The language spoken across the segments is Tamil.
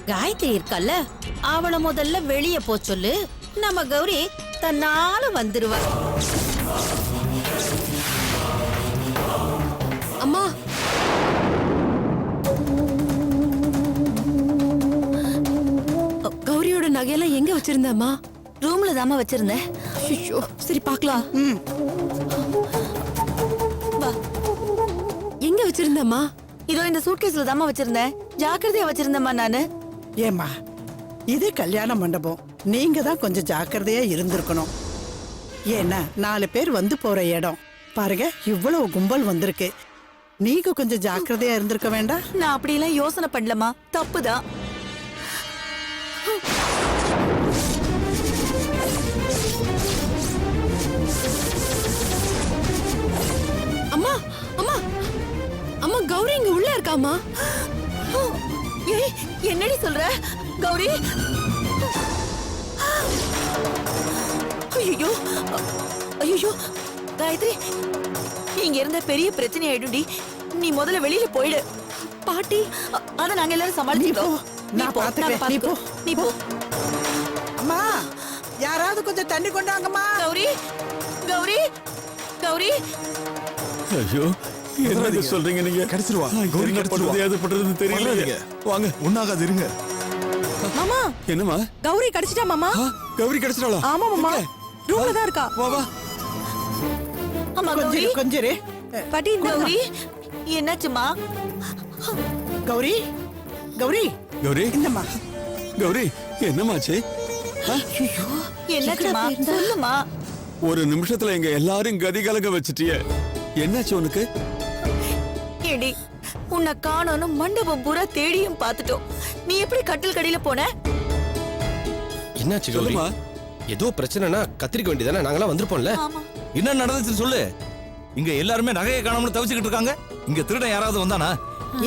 காயத்ரி இருக்கல்ல, அவள முதல்ல வெளிய போ சொல்லு. நம்ம கௌரி தன்னால வந்துருவா. அம்மா, கௌரியோட நகையெல்லாம் எங்க வச்சிருந்தம்மா? ரூம்ல தாமா வச்சிருந்தேன். ஐயோ, சரி பாக்கலாம். வா, எங்க வச்சிருந்தம்மா? இதோ இந்த சூட்கேஸ்ல தாமா வச்சிருந்தேன். ஜாக்கிரதையா வச்சிருந்தேம்மா நானு. ஏம்மா, இது கல்யாண மண்டபம், நீங்க தான் கொஞ்சம் ஜாக்கிரதையா இருந்திருக்கணும். ஏன்னா 4 பேர் வந்து போற இடம் பாருங்க, இவ்வளவு கும்பல் வந்திருக்கு. நீங்க கொஞ்சம் ஜாக்கிரதையா இருந்திருக்க வேண்டாம்? நான் அப்படியெல்லாம் யோசனை பண்ணலமா, தப்புதான். அம்மா, அம்மா, அம்மா, கௌரி இங்க உள்ள இருக்காமா? ஏய், என்னடி சொல்ற கௌரி? ஐயோ, ஐயோ, காயத்ரி, இங்க இருந்த பெரிய பிரச்சனை ஆயிடுடி. நீ முதல்ல வெளியில போயிடு. பாட்டி, அத நாங்க எல்லாரும் நீ போ, சமாளிச்சுக்கிறோம். நான் பாத்துக்கிறேன். நீ போ. நீ போ. அம்மா, யாராவது கொஞ்சம் தண்ணி கொண்டாங்கம்மா. கௌரி, கௌரி, கௌரி. ஐயோ, என்ன சொல்றீங்க நீங்க? கிடைச்சிருவா. கௌரி பண்றது ஏது பண்றதுன்னு தெரியல. வாங்க, ஒண்ணாகாது இருங்க. மாமா, என்னம்மா? கௌரி கிடைச்சிட்டா மாமா? கௌரி கிடைச்சிட்டாளா? ஆமா மாமா, ரூம்ல தான் இருக்கா. வா வா. அம்மா கௌரி, கொஞ்சம் இரு. பாட்டி, கௌரி, என்னாச்சுமா? கௌரி, கௌரி, கௌரி, இந்தம்மா. கௌரி, என்னமாச்சு? என்னாச்சுமா? சொல்லுமா. ஒரு நிமிஷத்துல எங்க எல்லாரும் கதி கலங்க வச்சிட்டியே. என்னாச்சு உனக்கு? ஏடி, உன்னை காணோன்னு மண்டபம் பூரா தேடியும் பார்த்துட்டோம். நீ எப்படி கட்டில் கடியில போன? என்னாச்சு கௌரி? சொல்லுமா. ஏதோ பிரச்சனைனா கத்திரிக்க வேண்டியதானே, நாங்களாம் வந்திருப்போம்ல. ஆமா. என்ன நடந்துச்சுன்னு சொல்லு. இங்க எல்லாருமே நகையை காணாமனு தவிச்சுக்கிட்டு இருக்காங்க. இங்க திருடன் யாராவது வந்தானா?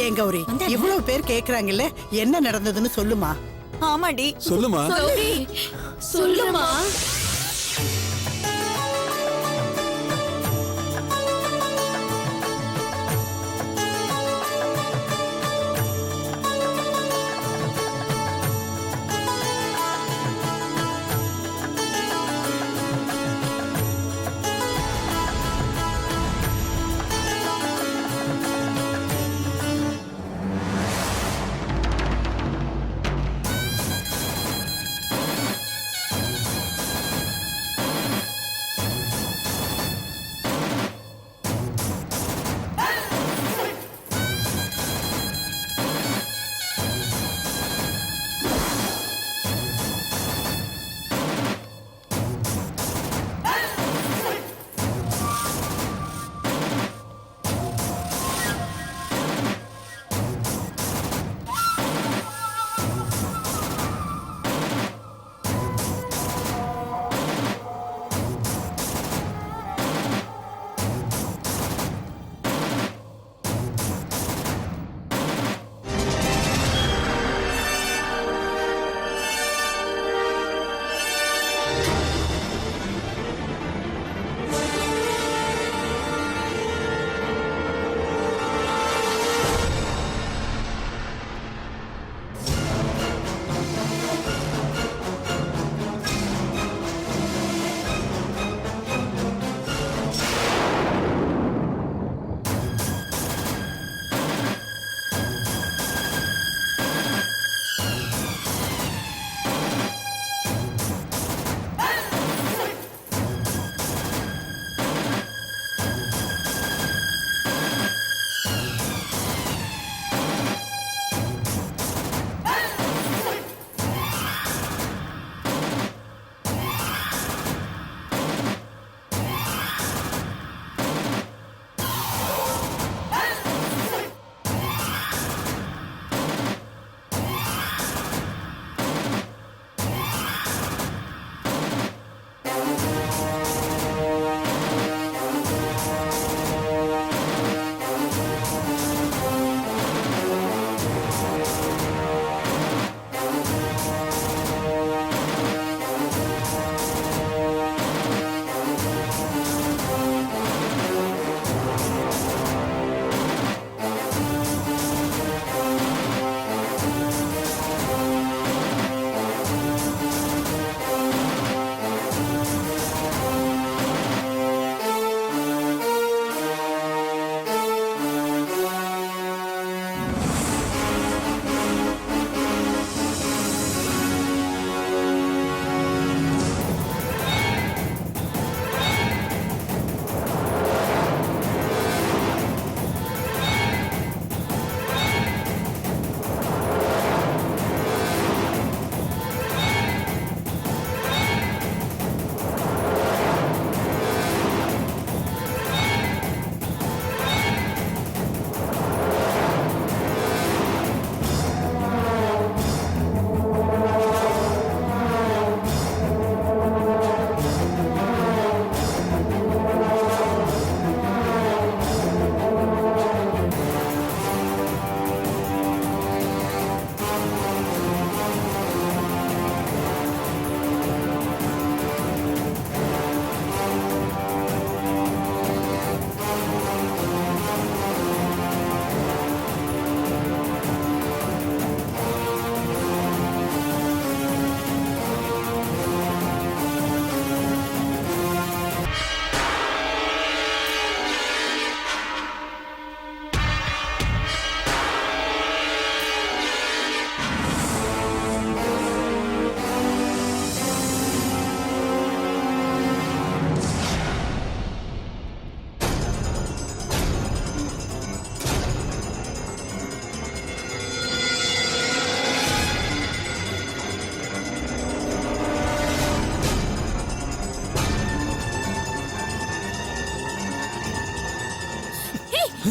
ஏன் கௌரி, இவ்வளவு பேர் கேக்குறாங்கல்ல, என்ன நடந்ததுன்னு சொல்லுமா. ஆமாடி, சொல்லுமா. கௌரி, சொல்லுமா.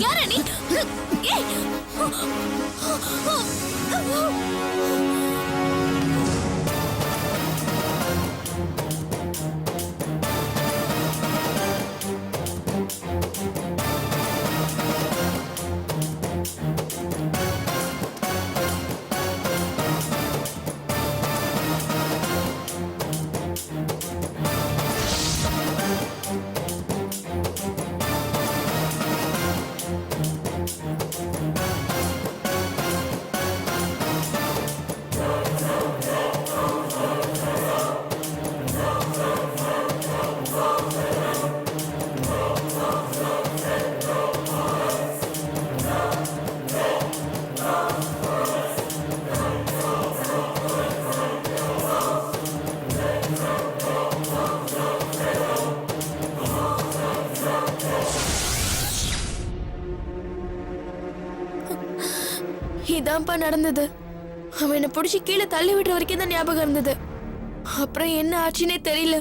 யாரா நீ? ஏய்! இதான்ப்பா நடந்தது. அவன் என்ன பிடிச்சி கீழே தள்ளி விடுற வரைக்கும் தான் ஞாபகம் இருந்தது. அப்புறம் என்ன ஆச்சுன்னே தெரியல.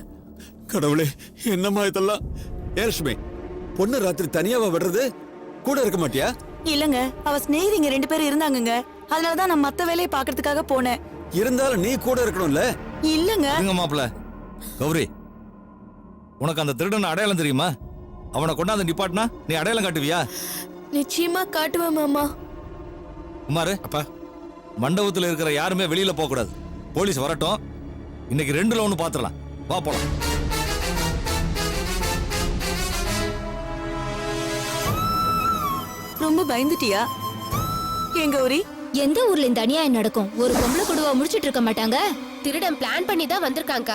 கடவுளே, என்னம்மா இதெல்லாம்? ஏஷ்மே, பொண்ணு ராத்திரி தனியாவா விடுறது? கூட இருக்க மாட்டியா? இல்லங்க, அவ ஸ்நேகிதிங்க 2 பேரும் இருந்தாங்கங்க. அதனாலதான் நான் மத்த வேலையை பாக்குறதுக்காக போனேன். இருந்தாலும் நீ கூட இருக்கணும்ல. இல்லங்க. இருங்க மாப்பிள. கௌரி, உனக்கு அந்த திருடன் அடையாளம் தெரியுமா? அவனை கொண்டாந்து நிப்பாட்டினா நீ அடையாளம் காட்டுவியா? நிச்சயமா காட்டுவேன் மாமா. குமாரு, அப்பா, மண்டபத்தில் இருக்கிற யாருமே வெளியில போக கூடாது. போலீஸ் வரட்டும். இன்னைக்கு 2ல 1 பாத்துறலாம். வா போலாம். ரொம்ப பயந்துட்டியா? ஏன் கௌரி? எந்த ஊர்ல இந்த அநியாயம் நடக்கும்? ஒரு பொம்பளை கொடுவா முடிச்சிட்டு இருக்க மாட்டாங்க. திருடன் பிளான் பண்ணி தான் வந்திருக்காங்க.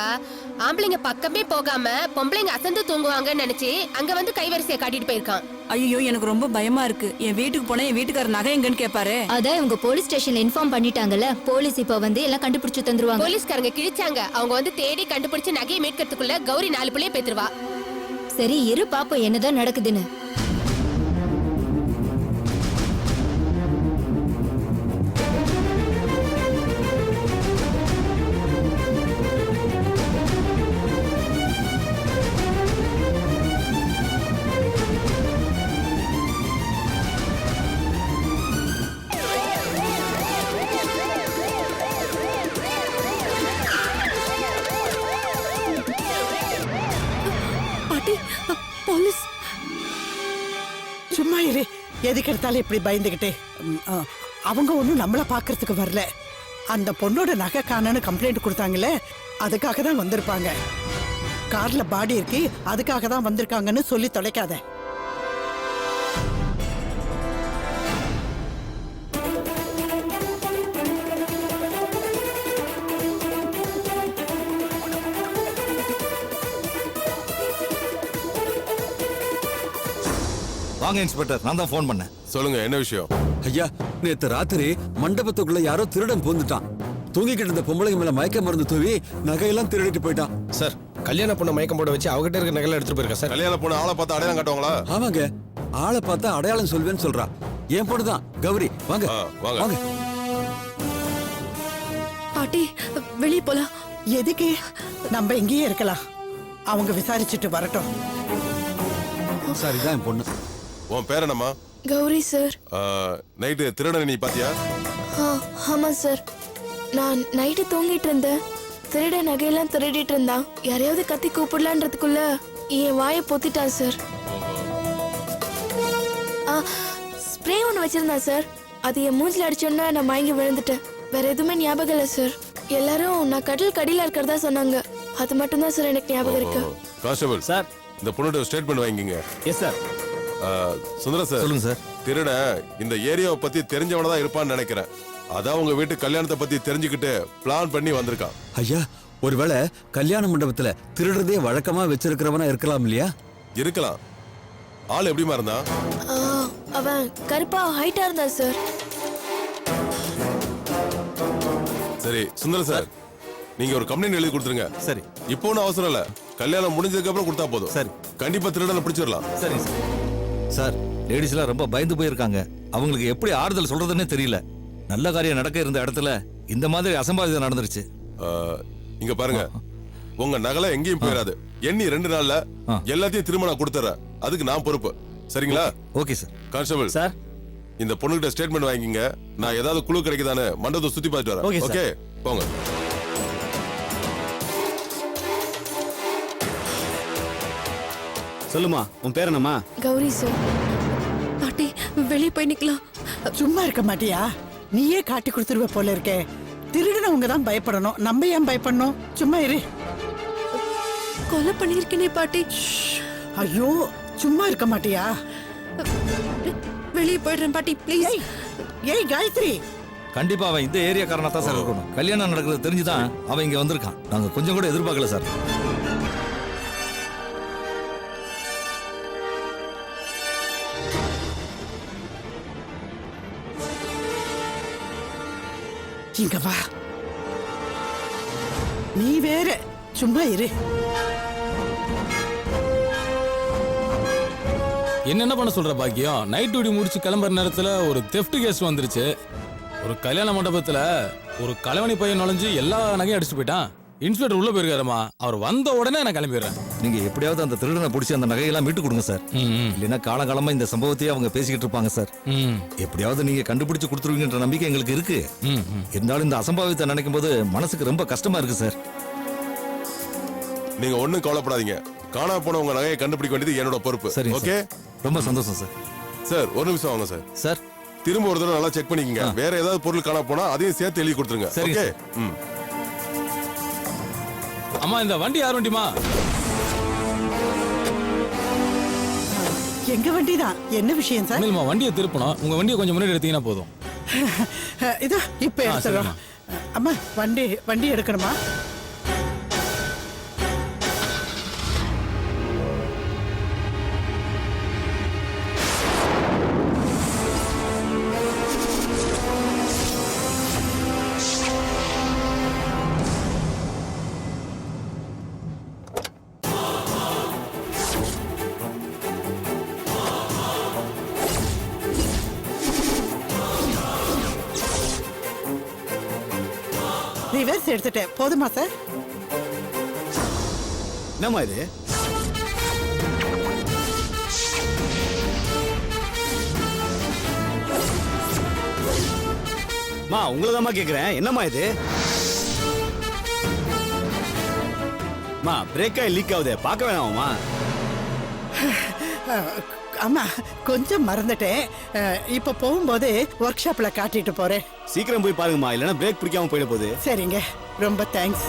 ஆம்பளைங்க பக்கமே போகாம பொம்பளைங்க அசந்து தூங்குவாங்கன்னு நினைச்சு அங்க வந்து கைவரிசையை காட்டிட்டு போயிருக்கான். ஐயோ, எனக்கு ரொம்ப பயமா இருக்கு. என் வீட்டுக்கு போனா என் வீட்டுக்காரர் நகை எங்கன்னு கேட்பாரு. அதான் இவங்க போலீஸ் ஸ்டேஷன்ல இன்ஃபார்ம் பண்ணிட்டாங்கல்ல. போலீஸ் இப்ப வந்து எல்லாம் கண்டுபிடிச்சு தந்துருவாங்க. போலீஸ்காரங்க கிழிச்சாங்க. அவங்க வந்து தேடி கண்டுபிடிச்சு நகையை மீட்கிறதுக்குள்ள கௌரி 4 பிள்ளைய பேத்துருவா. சரி, இரு பாப்போம் என்னதான் நடக்குதுன்னு. பாட்டி, போலீஸ். சும்மா இரு. எதுக்கு எடுத்தாலும் இப்படி பயந்துகிட்டே? அவங்க ஒண்ணும் நம்மள பாக்குறதுக்கு வரல. அந்த பொண்ணோட நகை காணன்னு கம்ப்ளைண்ட் கொடுத்தாங்கல்ல, அதுக்காக தான் வந்திருப்பாங்க. கார்ல பாடி இருக்கு, அதுக்காக தான் வந்திருக்காங்கன்னு சொல்லி தொலைக்காத. வாங்க இன்ஸ்பெக்டர், நான் தான் ஃபோன் பண்ணேன். சொல்லுங்க, என்ன விஷயம்? ஐயா, நேத்து ராத்திரி மண்டபத்துக்குள்ள யாரோ திருடன் பூந்துட்டான். தூங்கிக்கிட்டு இருந்த பொம்பளைங்க மேல மயக்க மருந்து தூவி நகையெல்லாம் திருடிட்டு போயிட்டான். சார், கல்யாண பொண்ணை மயக்கம் போட வச்சு அவகிட்ட இருக்க நகைலாம் எடுத்துட்டு போயிருக்கேன் சார். கல்யாண பொண்ணு ஆளை பார்த்து அடையாளம் காட்டுவாங்களா? ஆமாங்க, ஆளை பார்த்தா அடையாளம் சொல்வேன்னு சொல்றா. என் பொண்ணு தான் கௌரி. வாங்க வாங்க. வாங்க. பாட்டி, வெளியே போலாம். எதுக்கு? நம்ம இங்கேயே இருக்கலாம். அவங்க விசாரிச்சுட்டு வரட்டும். சார், இதான் என் பொண்ணு. உன் பேர் என்னம்மா? கௌரி சார். நைட்டு திருடனை நீ பாத்தியா? ஆமா சார். நான் நைட்டு தூங்கிட்டு இருந்தேன். திருட நகையெல்லாம் திருடிட்டு இருந்தான். யாரையாவது கத்தி கூப்பிடலான்றதுக்குள்ள என் வாயை பொத்திட்டான் சார். ஸ்ப்ரே ஒன்று வச்சிருந்தான் சார். அது என் மூஞ்சில அடிச்சோன்னா நான் மயங்கி விழுந்துட்டேன். வேற எதுவுமே ஞாபகம் இல்லை சார். எல்லாரும் நான் கடல் கடியில இருக்கிறதா சொன்னாங்க. அது மட்டும் தான் சார் எனக்கு ஞாபகம் இருக்கு. கான்ஸ்டபிள் சார், இந்த பொண்ணோட ஸ்டேட்மெண்ட் வாங்கிங்க. Yes sir. சுந்தர சார், சொல்லுங்க சார். திருட இந்த ஏரியாவை பத்தி தெரிஞ்சவன தான் இருப்பான்னு நினைக்கிறேன். அதான் உங்க வீட்டு கல்யாணத்தை பத்தி தெரிஞ்சுக்கிட்டு பிளான் பண்ணி வந்திருக்கான். ஐயா, ஒருவேளை கல்யாண மண்டபத்துல திருடுறதே வழக்கமா வச்சிருக்கிறவனா இருக்கலாம் இல்லையா? இருக்கலாம். ஆள் எப்படிமா இருந்தா? அவன் கருப்பா ஹைட்டா இருந்தான் சார். சரி சுந்தர சார், நீங்க ஒரு கம்ப்ளைண்ட் எழுதி கொடுத்துருங்க. சரி. இப்போ ஒன்றும் அவசரம் இல்ல, கல்யாணம் முடிஞ்சதுக்கு அப்புறம் கொடுத்தா போதும். சரி. கண்டிப்பா திருடனை பிடிச்சிடலாம். சரி சார். சார், லேடிஸ்லாம் ரொம்ப பயந்து போயிருக்காங்க. அவங்களுக்கு எப்படி ஆறுதல் சொல்றதுன்னே தெரியல. நல்ல காரியம் நடக்க இருந்த இடத்துல இந்த மாதிரி அசம்பாவிதம் நடந்துருச்சு. இங்க பாருங்க, உங்க நகலை எங்கேயும் போயிடாது. எண்ணி 2 நாள்ல எல்லாத்தையும் திரும்ப நான் கொடுத்துறேன். அதுக்கு நான் பொறுப்பு. சரிங்களா? Okay sir. Constable sir. இந்த பொண்ணுகிட்ட ஸ்டேட்மெண்ட் வாங்கிங்க. நான் ஏதாவது குழு கிடைக்குதானே மண்டபத்தை சுத்தி பார்த்துட்டு வரேன். ஓகே, ஓகே போங்க. சொல்லுமா, உன் பேர் என்னம்மா? கௌரி சார். பாட்டி வெளியே போய் நிக்கலாம். சும்மா இருக்க மாட்டியா? நீயே காட்டி கொடுத்துருவ போல இருக்கே. திருடினவங்க தான் பயப்படணும், நம்ம ஏன் பயப்படணும்? சும்மா இரு. கொலை பண்ணிருக்கேனே பாட்டி. ஐயோ, சும்மா இருக்க மாட்டியா? வெளியே போயிடுறேன் பாட்டி ப்ளீஸ். ஏய் காயத்ரி, கண்டிப்பா அவன் இந்த ஏரியாக்காரனா தான் சார் இருக்கணும். கல்யாணம் நடக்கிறது தெரிஞ்சுதான் அவன் இங்க வந்திருக்கான். நாங்க கொஞ்சம் கூட எதிர்பார்க்கல சார். இங்க வா. நீ வேற சும்மா இரு. என்ன பண்ண சொல்ற பாக்கியம்? நைட் டியூட்டி முடிச்சு கிளம்புற நேரத்துல ஒரு தெஃப்ட் கேஸ் வந்துருச்சு. ஒரு கல்யாண மண்டபத்துல ஒரு கலவணி பையன் நுழைஞ்சு எல்லா நகையும் அடிச்சு போயிட்டான். இன்ஸ்பெக்டர் உள்ள போயிருக்காருமா. அவர் வந்த உடனே நான் கிளம்பிடுறேன். நீங்க எப்படியாவது அந்த திருடனை பிடிச்சி அந்த நகையெல்லாம் மீட்டு கொடுங்க சார். இல்லைன்னா காலகாலமா இந்த சம்பவத்தையே அவங்க பேசிக்கிட்டு இருப்பாங்க சார். எப்படியாவது நீங்க கண்டுபிடிச்சு கொடுத்துருவீங்கன்ற நம்பிக்கை எங்களுக்கு இருக்கு. இருந்தாலும் இந்த அசம்பாவித்தை நினைக்கும் போது மனசுக்கு ரொம்ப கஷ்டமா இருக்கு சார். நீங்க ஒண்ணும் கவலைப்படாதீங்க. காணா போன உங்க நகையை கண்டுபிடிக்க வேண்டியது என்னோட பொறுப்பு. சரி ஓகே, ரொம்ப சந்தோஷம் சார். சார் ஒரு நிமிஷம் வாங்க சார். சார் திரும்ப ஒரு தடவை நல்லா செக் பண்ணிக்கங்க. வேற ஏதாவது பொருள் காணா போனா அதையும் சேர்த்து எழுதி கொடுத்துருங்க. சரி ஓகே. அம்மா இந்த வண்டி யார் வண்டிமா? எங்க வண்டி தான். என்ன விஷயம் சார்? இல்லம்மா, வண்டியை திருப்பணும். உங்க வண்டியை கொஞ்சம் முன்னாடி எடுத்தீங்கன்னா போதும். இதோ இப்ப எடுத்துறோம். அம்மா வண்டி எடுக்கணுமா? ரிவர்ஸ் எடுத்துட்டேன். போதுமா சார்? என்னம்மா இது? மா, உங்களை தான்மா கேக்குறேன். என்னம்மா இது? மா, பிரேக்கா லீக் ஆகுது. பார்க்க வேணாமா? ஆமா, கொஞ்சம் மறந்துட்டேன். இப்ப போகும்போது ஒர்க் ஷாப்ல காட்டிட்டு போறேன். சீக்கிரம் போய் பாருங்கம்மா, இல்லைன்னா பிரேக் பிடிக்காம போயிட போகுது. சரிங்க, ரொம்ப தேங்க்ஸ்.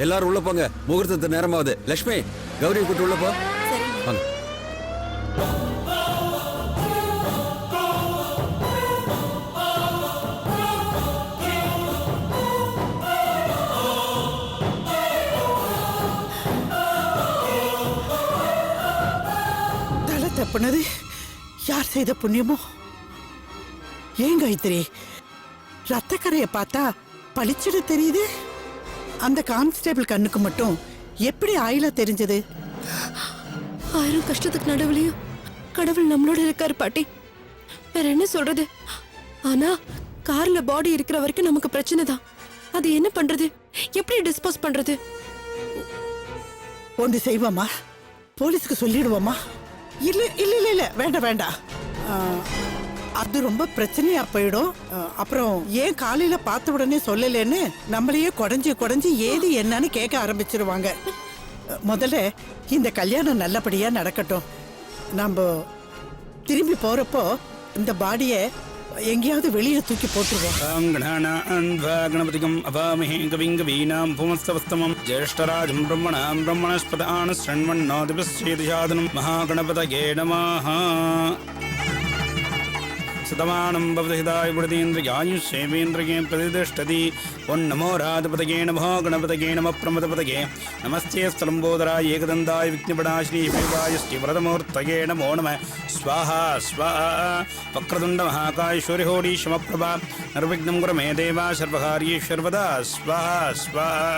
எல்லாரும் உள்ள போங்க. முகூர்த்தத்து நேரமாவது. லட்சுமி, கௌரி கூட்டு உள்ள போ. வாங்க. தலை தப்புனது யார் செய்த புண்ணியமோ? ஏன் காயத்ரி, ரத்தக்கரையை பார்த்தா பளிச்சுடு தெரியுது. அந்த கான்ஸ்டேபிள் கண்ணுக்கு மட்டும் எப்படி ஆயில தெரிஞ்சது? 1000 கஷ்டத்துக்கு நடுவுலயும் கடவுள் நம்மளோட இருக்காரு பாட்டி. வேற என்ன சொல்றது? ஆனா கார்ல பாடி இருக்கிற வரைக்கும் நமக்கு பிரச்சனை தான். அது என்ன பண்றது? எப்படி டிஸ்போஸ் பண்றது? ஒன்று செய்வோமா? போலீஸ்க்கு சொல்லிடுவோமா? இல்ல இல்ல இல்ல இல்ல, வேண்டாம் வேண்டாம். அது ரொம்ப பிரச்சனையா போயிடும். அப்புறம் ஏன் காலையில பார்த்த உடனே சொல்லலன்னு நம்மளையே குடஞ்சி ஏது என்னன்னு கேட்க ஆரம்பிச்சிருவாங்க. முதல்ல இந்த கல்யாணம் நல்லபடியா நடக்கட்டும். நம்ம திரும்பி போறப்போ இந்த பாடிய எங்கேயாவது வெளியில தூக்கி போட்டுருவோம். கணபதிகம் அவாமஹே கவிங் கவீனாம் புமஸ்தவஸ்தமம் ஜேஷ்டராஜம் பிரம்மணாம் பிரம்மணஸ்பதான ஸ்ரண்வன்னோதிபஸ்யேதிசாதனம் மகாகணபதயே நமः. சதமானம் பவதிதாய புரதீந்திரயாயுஷேவேந்திரகே பிரதிதிஷ்டதி. ஒன் நமோ ராஜபதகே நமோ கணபதகே நம பிரமதபதகே நமஸ்தே ஸ்தலம்போதராய ஏகதந்தாய விக்னபடாஸ்ரீ விவாய ஸ்ரீவரதமூர்த்தகே நமோ நம. ஸ்வாஹா ஸ்வாஹா. வக்ரதுண்ட மகாகாய சூரிஹோடி சமப்பிரபா நிர்விக்னம் குரு மே தேவா சர்வகாரியேஸ்வர்வதா. ஸ்வாஹா ஸ்வாஹா.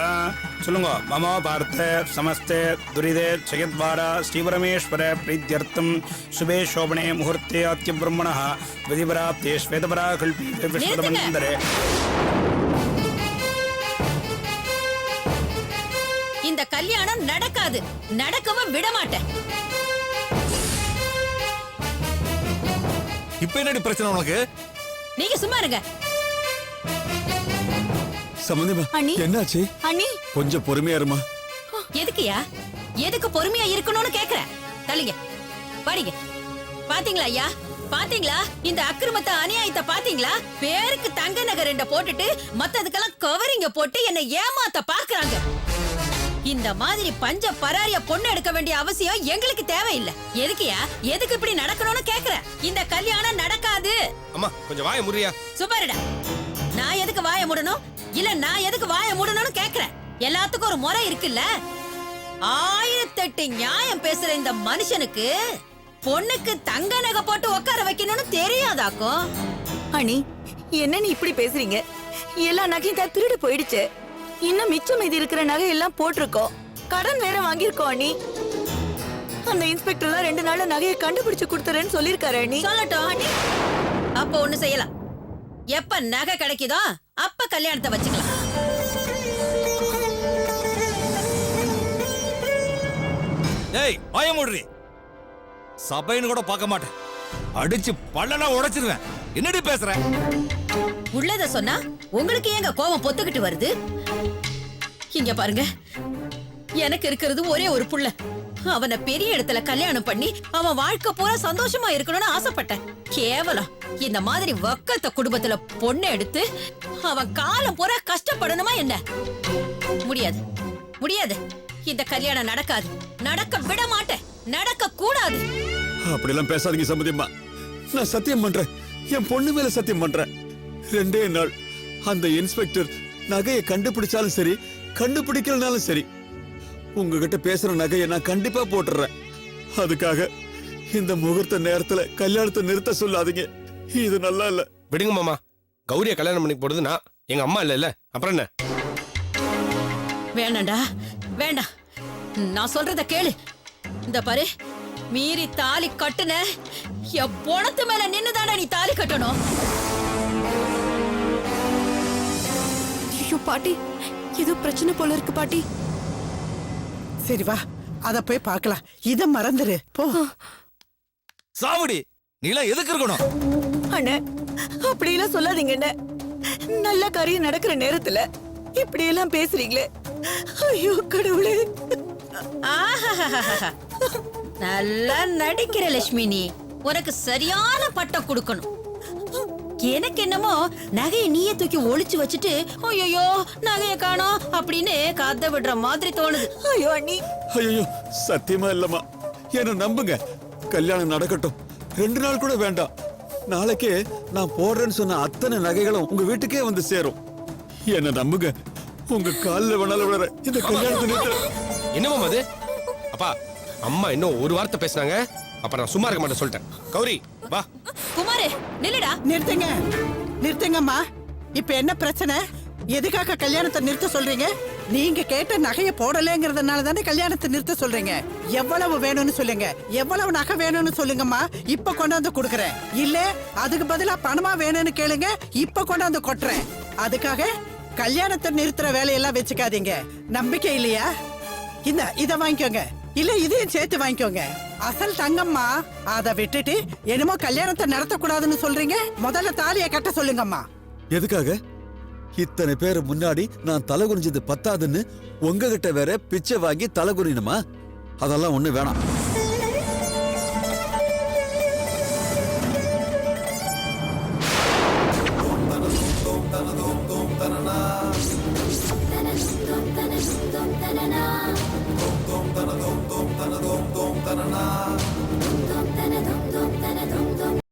சொல்லுங்க. மமோ பார்த்த சமஸ்தே துரிதே ஜெயத்வாரா ஸ்ரீபரமேஸ்வர பிரீத்யர்த்தம் சுபே சோபனே முகூர்த்தே ஆத்ய பிரம்மணः விதிபராப்தே ஸ்வேதபரா கல்பீதே விஸ்வதமந்தரே. இந்த கல்யாணம் நடக்காது, நடக்கவும் விட மாட்டேன். இப்ப என்னடி பிரச்சனை உனக்கு? நீங்க சும்மா இருங்க. சம்பந்திமா அண்ணி. என்னாச்சு? அண்ணி கொஞ்சம் பொறுமையா இருமா. எதுக்குயா? எதுக்கு பொறுமையா இருக்கணும்னு கேக்குறேன். தள்ளிங்க, பாடிங்க. பாத்தீங்களா ஐயா, பாத்தீங்களா இந்த அக்கிரமத்தை, அநியாயத்தை பாத்தீங்களா? பேருக்கு தங்க நகை 2 போட்டுட்டு மத்ததுக்கெல்லாம் கவரிங்க போட்டு என்ன ஏமாத்த பாக்குறாங்க. இந்த மாதிரி பஞ்ச பராரிய பொண்ணு எடுக்க வேண்டிய அவசியம் எங்களுக்கு தேவையில்லை. எதுக்குயா? எதுக்கு இப்படி நடக்கணும்னு கேக்குறேன். இந்த கல்யாணம் நடக்காது. அம்மா கொஞ்சம் வாய முறியா. சுபாரிடா, நான் எதுக்கு வாய மூடணும்? இல்ல நான் எதுக்கு வாய மூடணும்னு கேக்குறேன். எல்லாத்துக்கும் ஒரு முறை இருக்குல்ல. 1008 நியாயம் பேசுற இந்த மனுஷனுக்கு பொண்ணுக்கு தங்க நகை போட்டு உட்கார வைக்கணும்னு தெரியாதாக்கும். அண்ணி என்ன நீ இப்படி பேசுறீங்க? எல்லா நகையும் தான் திருடு போயிடுச்சு. இன்னும் மிச்சம் மீதி இருக்கிற நகை எல்லாம் போட்டிருக்கோம். கடன் வேற வாங்கியிருக்கோம் அண்ணி. அந்த இன்ஸ்பெக்டர் தான் 2 நாள்ல நகையை கண்டுபிடிச்சு கொடுத்துறேன்னு சொல்லிருக்காரு அண்ணி. சொல்லட்டும் அண்ணி. அப்ப ஒண்ணு செய்யலாம். எப்ப நகை கிடைக்குதோ அப்ப கல்யாணத்தை வச்சுக்கலாம். ஏய் வாய மூடுறி. சபைன்னு கூட பார்க்க மாட்டேன். அடிச்சு பல்லெல்லாம் உடைச்சிருவேன். என்னடி பேசுற? உள்ளத சொன்னா உங்களுக்கு ஏங்க கோபம் பொத்துக்கிட்டு வருது? இங்க பாருங்க, எனக்கு இருக்கிறது ஒரே ஒரு புள்ள. அவனை பெரிய இடத்துல கல்யாணம் பண்ணி அவன் வாழ்க்கை பூரா சந்தோஷமா இருக்கணும்னு ஆசைப்பட்டேன். கேவலம் இந்த மாதிரி வக்கத்த குடும்பத்துல பொண்ணு எடுத்து அவன் காலம் பூரா கஷ்டப்படணுமா என்ன? முடியாது, முடியாது. இந்த கல்யாணம் நடக்காது, நடக்க விட மாட்டேன், நடக்க கூடாது. அப்படிலாம் பேசாதீங்க சம்பந்தியம்மா. நான் சத்தியம் பண்றேன், என் பொண்ணு மேல சத்தியம் பண்றேன். 2 நாள் அந்த இன்ஸ்பெக்டர் நகையை கண்டுபிடிச்சாலும் சரி, கண்டுபிடிக்கலனாலும் சரி, உங்ககிட்ட பேசுற நகையை நான் கண்டிப்பா போட்டுறேன். அதுக்காக இந்த முகூர்த்த நேரத்துல கல்யாணத்தை நிறுத்த சொல்லாதீங்க. இது நல்லா இல்ல. விடுங்க மாமா. கௌரிய கல்யாணம் பண்ணி போடுறது நான், எங்க அம்மா இல்ல. அப்புறம் என்ன? வேணாண்டா, வேண்டாம். நான் சொல்றத கேளு. இந்த பாரு, மீறி தாலி கட்டுன என் பொணத்து மேல நின்னுதாடா நீ தாலி கட்டணும். ஐயோ பாட்டி, ஏதோ பிரச்சனை போல இருக்கு பாட்டி. சரி வா, அத போய் பார்க்கலாம். இத மறந்துரு போ. சாவடி, நீலாம் எதுக்கு இருக்கணும்? அண்ணே அப்படியெல்லாம் சொல்லாதீங்க அண்ணே. நல்ல காரியம் நடக்கிற நேரத்துல இப்படி எல்லாம் பேசுறீங்களே. ஐயோ கடவுளே. ஆஹாஹாஹாஹா. நல்லா நடிக்கிற லட்சுமி. நீ உனக்கு சரியான பட்டம் கொடுக்கணும். எனக்கு என்னமோ நகையை நீயே தூக்கி ஒளிச்சு வச்சுட்டு ஐயோ நகையை காணோம் அப்படின்னு கதை விடுற மாதிரி தோணுது. ஐயோ அண்ணி. ஐயோ சத்தியமா இல்லம்மா, என்ன நம்புங்க. கல்யாணம் நடக்கட்டும். 2 நாள் கூட வேண்டாம். நாளைக்கே நான் போடுறேன்னு சொன்ன அத்தனை நகைகளும் உங்க வீட்டுக்கே வந்து சேரும். என்ன நம்புங்க. உங்க காலில் வேணாலும் விடுற இந்த கல்யாணத்தை நிறுத்த. என்னமா அது? அப்பா அம்மா இன்னும் ஒரு வார்த்தை பேசினாங்க, அப்ப நான் சும்மா இருக்க மாட்டேன் சொல்லிட்டேன். கௌரி வா. குமாரே நில்லுடா. நிறுத்துங்க, நிறுத்துங்கம்மா. இப்ப என்ன பிரச்சனை? எதுக்காக கல்யாணத்தை நிறுத்த சொல்றீங்க? நீங்க கேட்ட நகைய போடலங்கிறதுனால தானே கல்யாணத்தை நிறுத்த சொல்றீங்க. எவ்வளவு வேணும்னு சொல்லுங்க, எவ்வளவு நகை வேணும்னு சொல்லுங்கம்மா. இப்ப கொண்டாந்து கொடுக்கறேன். இல்ல அதுக்கு பதிலா பணமா வேணும்னு கேளுங்க, இப்ப கொண்டாந்து கொட்டுறேன். அதுக்காக கல்யாணத்தை நிறுத்துற வேலையெல்லாம் வச்சுக்காதீங்க. நம்பிக்கை இல்லையா? இத வாங்கிக்கோங்க. இல்ல இதையும் சேர்த்து வாங்கிக்கோங்க. அசல் தங்கம்மா. அதை விட்டுட்டு என்னமோ கல்யாணத்தை நடத்த கூடாதுன்னு சொல்றீங்க. முதல்ல தாலியை கட்ட சொல்லுங்கம்மா. எதுக்காக? இத்தனை பேர் முன்னாடி நான் தலை குனிஞ்சது பத்தாதுன்னு உங்ககிட்ட வேற பிச்சை வாங்கி தலை குனிணுமா? அதெல்லாம் ஒண்ணு வேணாம்.